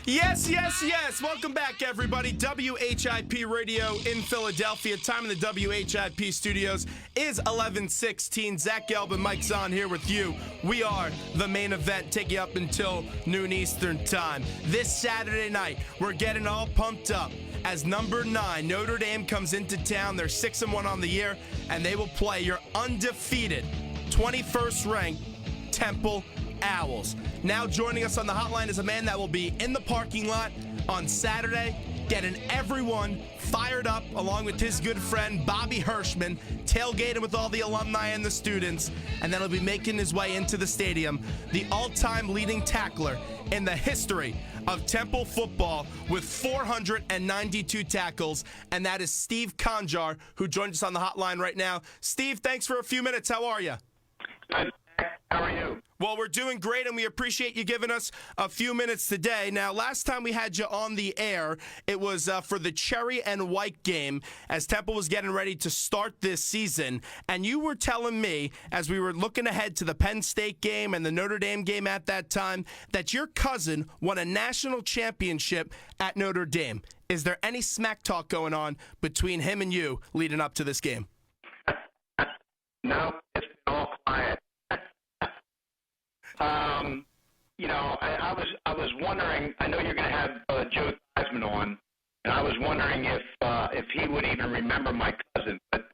Yes, yes, yes. Welcome back, everybody. WHIP Radio in Philadelphia. Time in the WHIP studios is 11:16. Zach Gelb and Mike Zahn here with you. We are the main event, taking you up until noon Eastern time. This Saturday night, we're getting all pumped up as number 9, Notre Dame, comes into town. They're 6-1 on the year, and they will play your undefeated 21st ranked Temple Owls. Now joining us on the hotline is a man that will be in the parking lot on Saturday, getting everyone fired up, along with his good friend Bobby Hirschman, tailgating with all the alumni and the students, and then he'll be making his way into the stadium, the all-time leading tackler in the history of Temple football with 492 tackles, and that is Steve Conjar, who joins us on the hotline right now. Steve, thanks for a few minutes. How are you? Good. How are you? Well, we're doing great, and we appreciate you giving us a few minutes today. Now, last time we had you on the air, it was for the Cherry and White game as Temple was getting ready to start this season. And you were telling me, as we were looking ahead to the Penn State game and the Notre Dame game at that time, that your cousin won a national championship at Notre Dame. Is there any smack talk going on between him and you leading up to this game? No, it's been all quiet. I was wondering. I know you're going to have Joe Theismann on, and I was wondering if he would even remember my cousin. But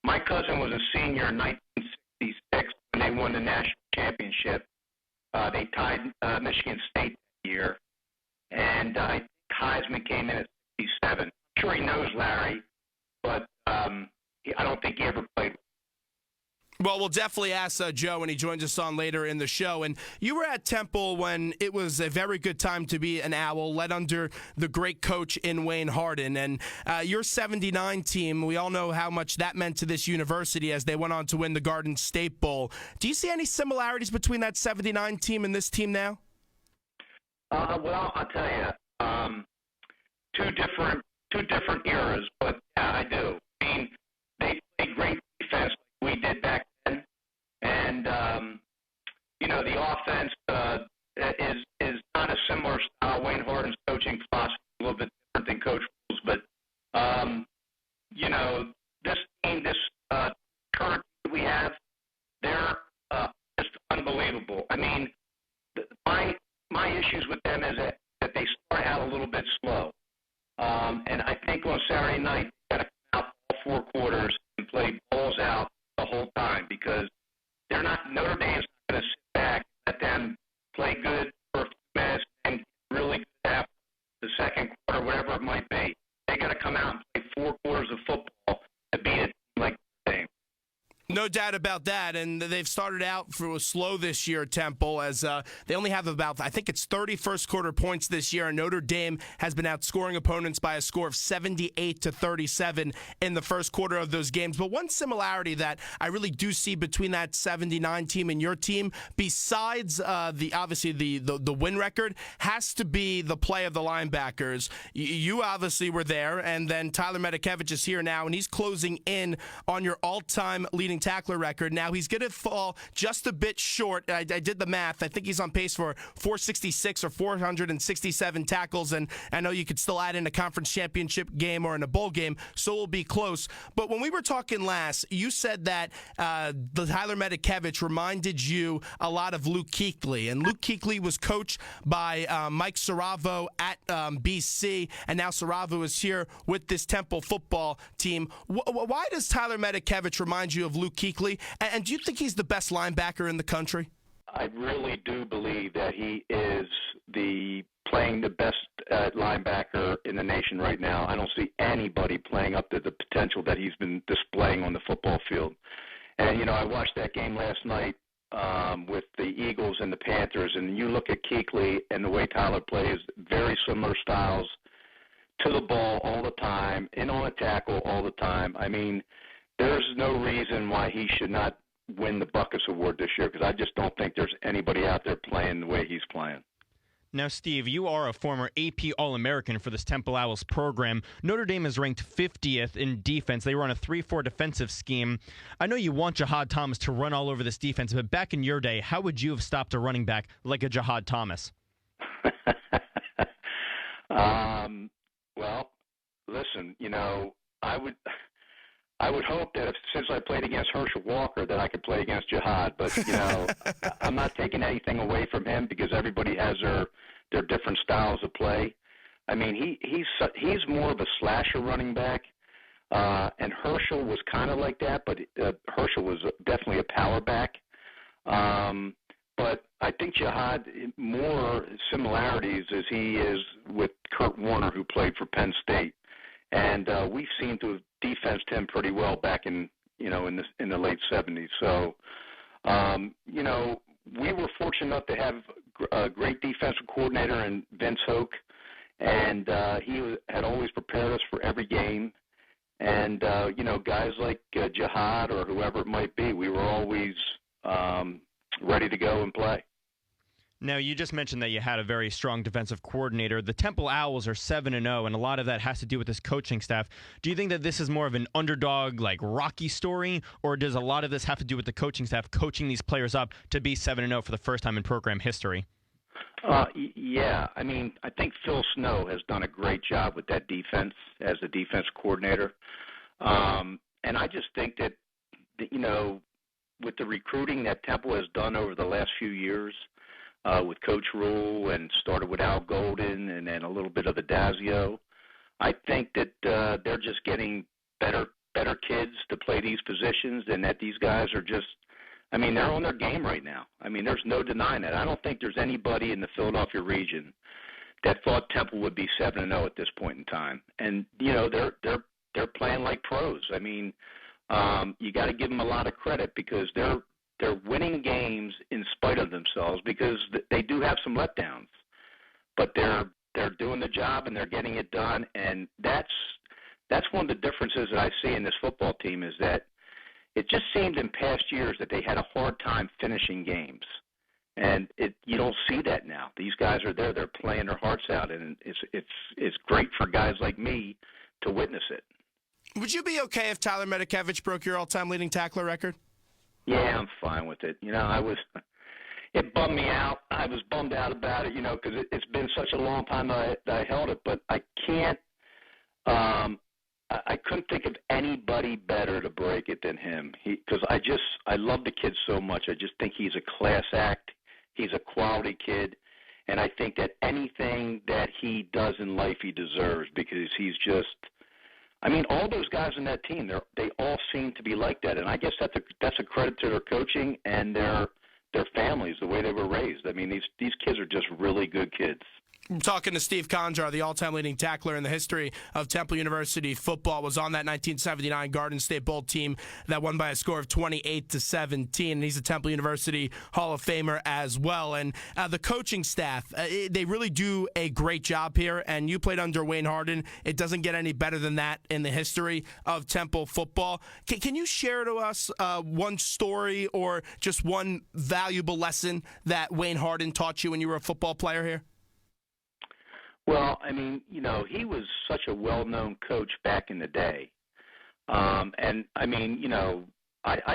my cousin was a senior in 1966 when they won the national championship. They tied Michigan State that year, and I think Heisman came in at 67. I'm sure he knows Larry, but I don't think he ever played. Well, we'll definitely ask Joe when he joins us on later in the show. And you were at Temple when it was a very good time to be an Owl, led under the great coach in Wayne Harden. And your 79 team, we all know how much that meant to this university as they went on to win the Garden State Bowl. Do you see any similarities between that 79 team and this team now? Well, I'll tell you, two different eras, but yeah, I do. I mean, they played great defense like we did back then, and the offense is not a similar style. Wayne Harden's coaching philosophy is a little bit different than Coach Rule's, but this team, this current team we have, they're just unbelievable. I mean, my issues with them is that they start out a little bit slow. And I think on Saturday night, they got to come out all 4 quarters and play balls out the whole time because Notre Dame's not going to sit back and let them play good for a few minutes and really good after the second quarter, whatever it might be. They got to come out and play 4 quarters of football to beat a team like Notre Dame. No doubt about that, and they've started out for slow this year, Temple, as they only have about, I think it's 30 first-quarter points this year, and Notre Dame has been outscoring opponents by a score of 78-37 in the first quarter of those games. But one similarity that I really do see between that 79 team and your team, besides the win record, has to be the play of the linebackers. You obviously were there, and then Tyler Medikevich is here now, and he's closing in on your all-time leading tackler record. Now, he's going to fall just a bit short. I did the math. I think he's on pace for 466 or 467 tackles, and I know you could still add in a conference championship game or in a bowl game, so we'll be close. But when we were talking last, you said that the Tyler Medikevich reminded you a lot of Luke Kuechly, and Luke Kuechly was coached by Mike Saravo at BC, and now Saravo is here with this Temple football team. Why does Tyler Medikevich remind you of Luke Kuechly, and do you think he's the best linebacker in the country? I really do believe that he is playing the best linebacker in the nation right now. I don't see anybody playing up to the potential that he's been displaying on the football field. And, I watched that game last night with the Eagles and the Panthers, and you look at Kuechly and the way Tyler plays, very similar styles, to the ball all the time, in on a tackle all the time. I mean, there's no reason why he should not win the Buckus Award this year because I just don't think there's anybody out there playing the way he's playing. Now, Steve, you are a former AP All-American for this Temple Owls program. Notre Dame is ranked 50th in defense. They run a 3-4 defensive scheme. I know you want Jahad Thomas to run all over this defense, but back in your day, how would you have stopped a running back like a Jahad Thomas? Well, listen, I would hope that since I played against Herschel Walker that I could play against Jihad, but I'm not taking anything away from him because everybody has their different styles of play. I mean, he's more of a slasher running back, and Herschel was kind of like that, but Herschel was definitely a power back. But I think Jihad, more similarities as he is with Kurt Warner, who played for Penn State. And we seem to have defensed him pretty well back in the late 70s. So, we were fortunate enough to have a great defensive coordinator in Vince Hoke, and he had always prepared us for every game. And, guys like Jihad or whoever it might be, we were always ready to go and play. Now, you just mentioned that you had a very strong defensive coordinator. The Temple Owls are 7-0, and a lot of that has to do with this coaching staff. Do you think that this is more of an underdog, like Rocky story, or does a lot of this have to do with the coaching staff coaching these players up to be 7-0 for the first time in program history? Yeah. I mean, I think Phil Snow has done a great job with that defense as a defense coordinator. And I just think that, with the recruiting that Temple has done over the last few years, with Coach Rule and started with Al Golden and then a little bit of Adazio, I think that they're just getting better kids to play these positions, and that these guys are just, they're on their game right now. There's no denying that. I don't think there's anybody in the Philadelphia region that thought Temple would be 7-0 at this point in time. And they're playing like pros. You got to give them a lot of credit because they're winning games in spite of themselves because they do have some letdowns, but they're doing the job and they're getting it done. And that's one of the differences that I see in this football team is that it just seemed in past years that they had a hard time finishing games. And you don't see that now. These guys are there. They're playing their hearts out, and it's great for guys like me to witness it. Would you be okay if Tyler Medikevich broke your all-time leading tackler record? Yeah, I'm fine with it. It bummed me out. I was bummed out about it, because it's been such a long time that I held it. But I can't. I couldn't think of anybody better to break it than him. Because I love the kid so much. I just think he's a class act. He's a quality kid, and I think that anything that he does in life, he deserves because he's just. All those guys in that team, they all seem to be like that, and I guess that's a credit to their coaching and their families, the way they were raised. These kids are just really good kids. I'm talking to Steve Conjar, the all-time leading tackler in the history of Temple University football, was on that 1979 Garden State Bowl team that won by a score of 28-17, and he's a Temple University Hall of Famer as well. And the coaching staff, they really do a great job here, and you played under Wayne Hardin. It doesn't get any better than that in the history of Temple football. Can you share to us one story or just one valuable lesson that Wayne Hardin taught you when you were a football player here? Well, he was such a well-known coach back in the day. I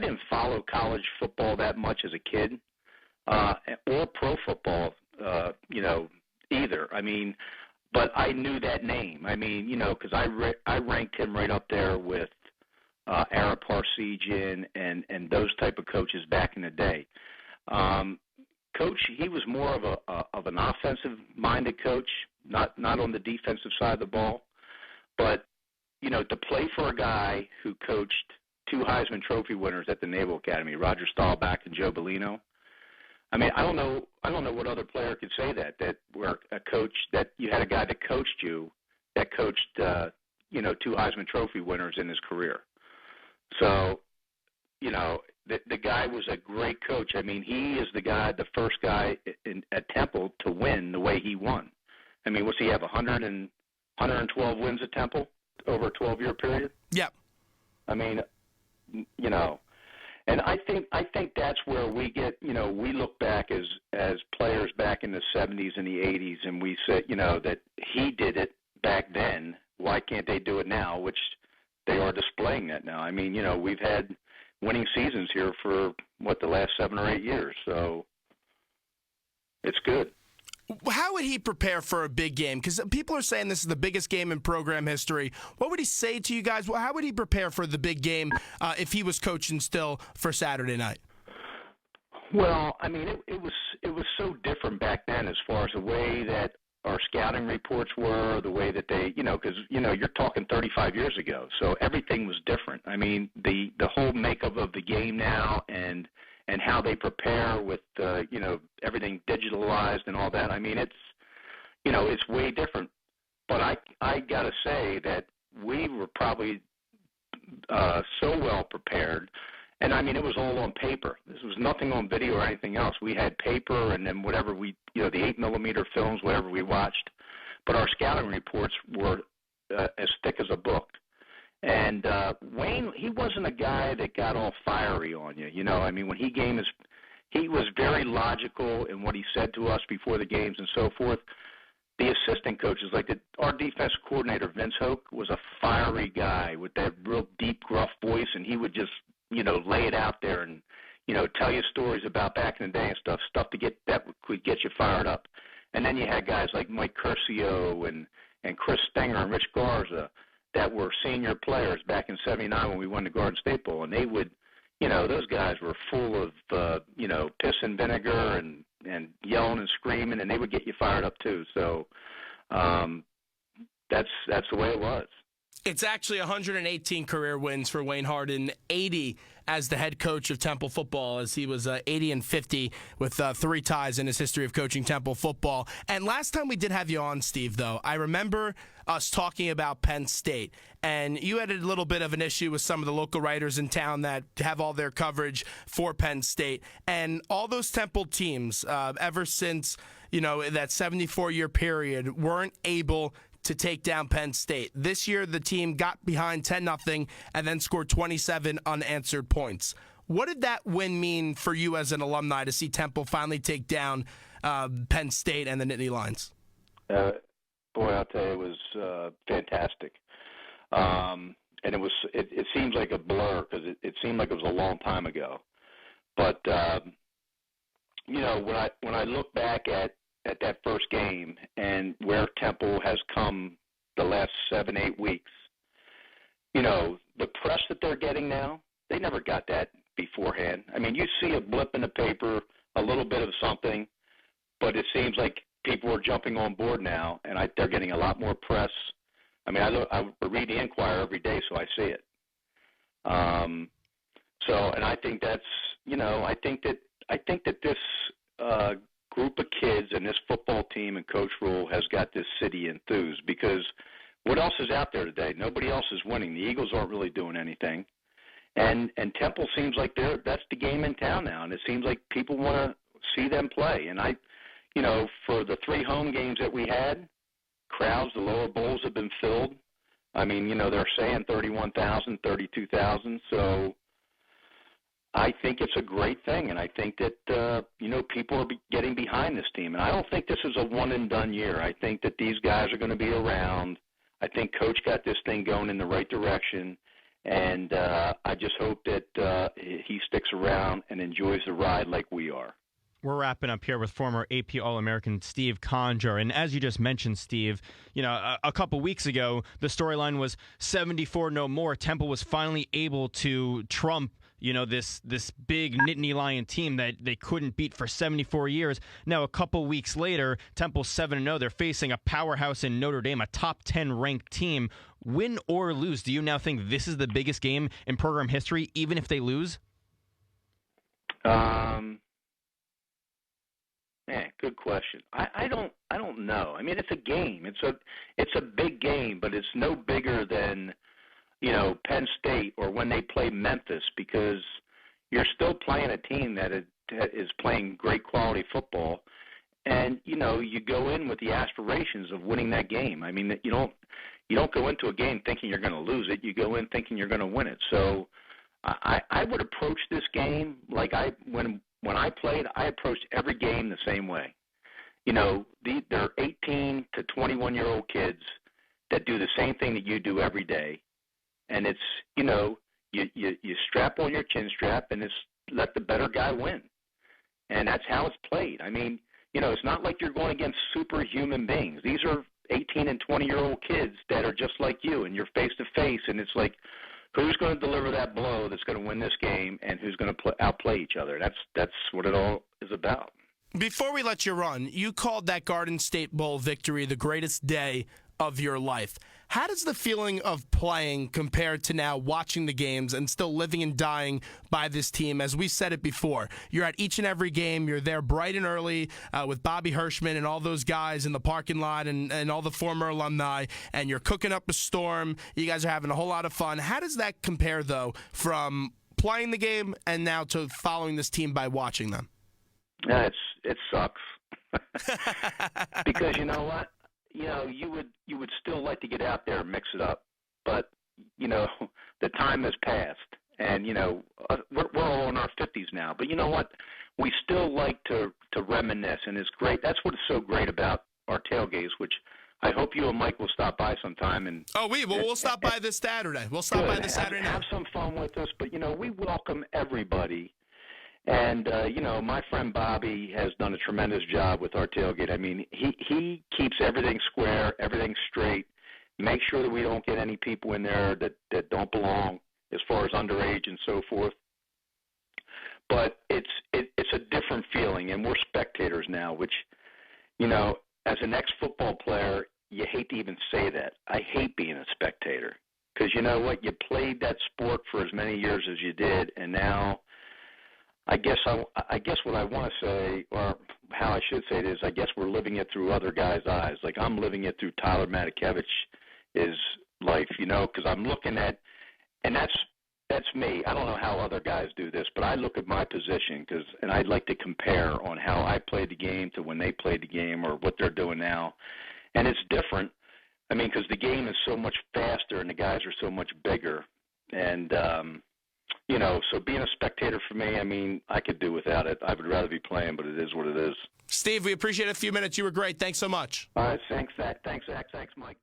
didn't follow college football that much as a kid, or pro football, either. But I knew that name. Because I ranked him right up there with Ara Parseghian and those type of coaches back in the day. Coach, he was more of an offensive-minded coach, not on the defensive side of the ball. But, to play for a guy who coached two Heisman Trophy winners at the Naval Academy, Roger Staubach and Joe Bellino. I don't know what other player could say that were a coach, that you had a guy that coached you, that coached, two Heisman Trophy winners in his career. So, the guy was a great coach. He is the first guy at Temple to win the way he won. What's he have, 112 wins at Temple over a 12-year period? Yep. And I think that's where we get, we look back as players back in the 70s and the 80s, and we said, that he did it back then. Why can't they do it now? Which they are displaying that now. We've had winning seasons here for the last 7 or 8 years, so it's good. How would he prepare for a big game? Because people are saying this is the biggest game in program history. What would he say to you guys? Well, how would he prepare for the big game if he was coaching still for Saturday night? Well, I mean, it was so different back then as far as the way that our scouting reports were, the way that they, because you're talking 35 years ago, so everything was different. I mean, the whole makeup of the game now and how they prepare with everything digitalized and all that. I mean, it's way different. But I gotta say that we were probably so well prepared. And, I mean, it was all on paper. This was nothing on video or anything else. We had paper and then whatever the 8mm films, whatever we watched. But our scouting reports were as thick as a book. And Wayne, he wasn't a guy that got all fiery on you. I mean, when he was very logical in what he said to us before the games and so forth. The assistant coaches, our defense coordinator, Vince Hoke, was a fiery guy with that real deep, gruff voice, and he would just lay it out there and, tell you stories about back in the day and stuff that could get you fired up. And then you had guys like Mike Curcio and Chris Stenger and Rich Garza that were senior players back in '79 when we won the Garden State Bowl. And they would, those guys were full of, piss and vinegar and yelling and screaming, and they would get you fired up too. So that's the way it was. It's actually 118 career wins for Wayne Hardin, 80 as the head coach of Temple football, as he was 80-50 with 3 ties in his history of coaching Temple football. And last time we did have you on, Steve, though, I remember us talking about Penn State, and you had a little bit of an issue with some of the local writers in town that have all their coverage for Penn State. And all those Temple teams, ever since that 74-year period, weren't able to take down Penn State. This year, the team got behind 10-0 and then scored 27 unanswered points. What did that win mean for you as an alumni to see Temple finally take down Penn State and the Nittany Lions? Boy, I'll tell you, it was fantastic. And it seems like a blur because it seemed like it was a long time ago. But when I look back at that first game and where Temple has come the last 7-8 weeks, the press that they're getting now, they never got that beforehand. I mean, you see a blip in the paper, a little bit of something, but it seems like people are jumping on board now, and they're getting a lot more press. I mean, I read the Enquirer every day, so I see it. And I think that's, I think that this group of kids and this football team and Coach Rule has got this city enthused because what else is out there today? Nobody else is winning. The Eagles aren't really doing anything. And Temple seems like that's the game in town now, and it seems like people want to see them play. And for the 3 home games that we had, crowds, the lower bowls have been filled. I mean, they're saying 31,000, 32,000, so I think it's a great thing, and I think that, people are getting behind this team. And I don't think this is a one-and-done year. I think that these guys are going to be around. I think Coach got this thing going in the right direction, and I just hope that he sticks around and enjoys the ride like we are. We're wrapping up here with former AP All-American Steve Conjar. And as you just mentioned, Steve, a couple weeks ago, the storyline was 74 no more. Temple was finally able to trump this big Nittany Lion team that they couldn't beat for 74 years. Now, a couple weeks later, Temple's 7-0. They're facing a powerhouse in Notre Dame, a top 10 ranked team. Win or lose, do you now think this is the biggest game in program history, even if they lose? Man, good question. I don't know. I mean, it's a game. It's a big game, but it's no bigger than Penn State or when they play Memphis, because you're still playing a team that is playing great quality football, and you go in with the aspirations of winning that game. I mean, you don't go into a game thinking you're going to lose it. You go in thinking you're going to win it. So I would approach this game like when I played, I approached every game the same way. They're 18 to 21-year-old kids that do the same thing that you do every day. And it's, you strap on your chin strap and it's let the better guy win. And that's how it's played. I mean, it's not like you're going against superhuman beings. These are 18 and 20-year-old kids that are just like you, and you're face to face, and it's like, who's going to deliver that blow that's going to win this game, and who's going to outplay each other? That's what it all is about. Before we let you run, you called that Garden State Bowl victory the greatest day of your life. How does the feeling of playing compare to now watching the games and still living and dying by this team? As we said it before, you're at each and every game. You're there bright and early with Bobby Hirschman and all those guys in the parking lot and all the former alumni, and you're cooking up a storm. You guys are having a whole lot of fun. How does that compare, though, from playing the game and now to following this team by watching them? It sucks. Because you know what? You would still like to get out there and mix it up, but the time has passed, and we're all in our 50s now. But you know what? We still like to reminisce, and it's great. That's what is so great about our tailgates, which I hope you and Mike will stop by sometime. And we'll stop by this Saturday. We'll stop by this Saturday night. Have some fun with us, but we welcome everybody. And, my friend Bobby has done a tremendous job with our tailgate. I mean, he keeps everything square, everything straight, make sure that we don't get any people in there that don't belong as far as underage and so forth. But it's a different feeling, and we're spectators now, which, as an ex-football player, you hate to even say that. I hate being a spectator because you know what? You played that sport for as many years as you did, and now I guess what I want to say, or how I should say it is, I guess we're living it through other guys' eyes. Like I'm living it through Tyler Matakevich's life, because I'm looking at, and that's me. I don't know how other guys do this, but I look at my position and I'd like to compare on how I played the game to when they played the game or what they're doing now, and it's different. I mean, because the game is so much faster and the guys are so much bigger, and so being a spectator for me, I mean, I could do without it. I would rather be playing, but it is what it is. Steve, we appreciate a few minutes. You were great. Thanks so much. All right, thanks, Zach. Thanks, Mike.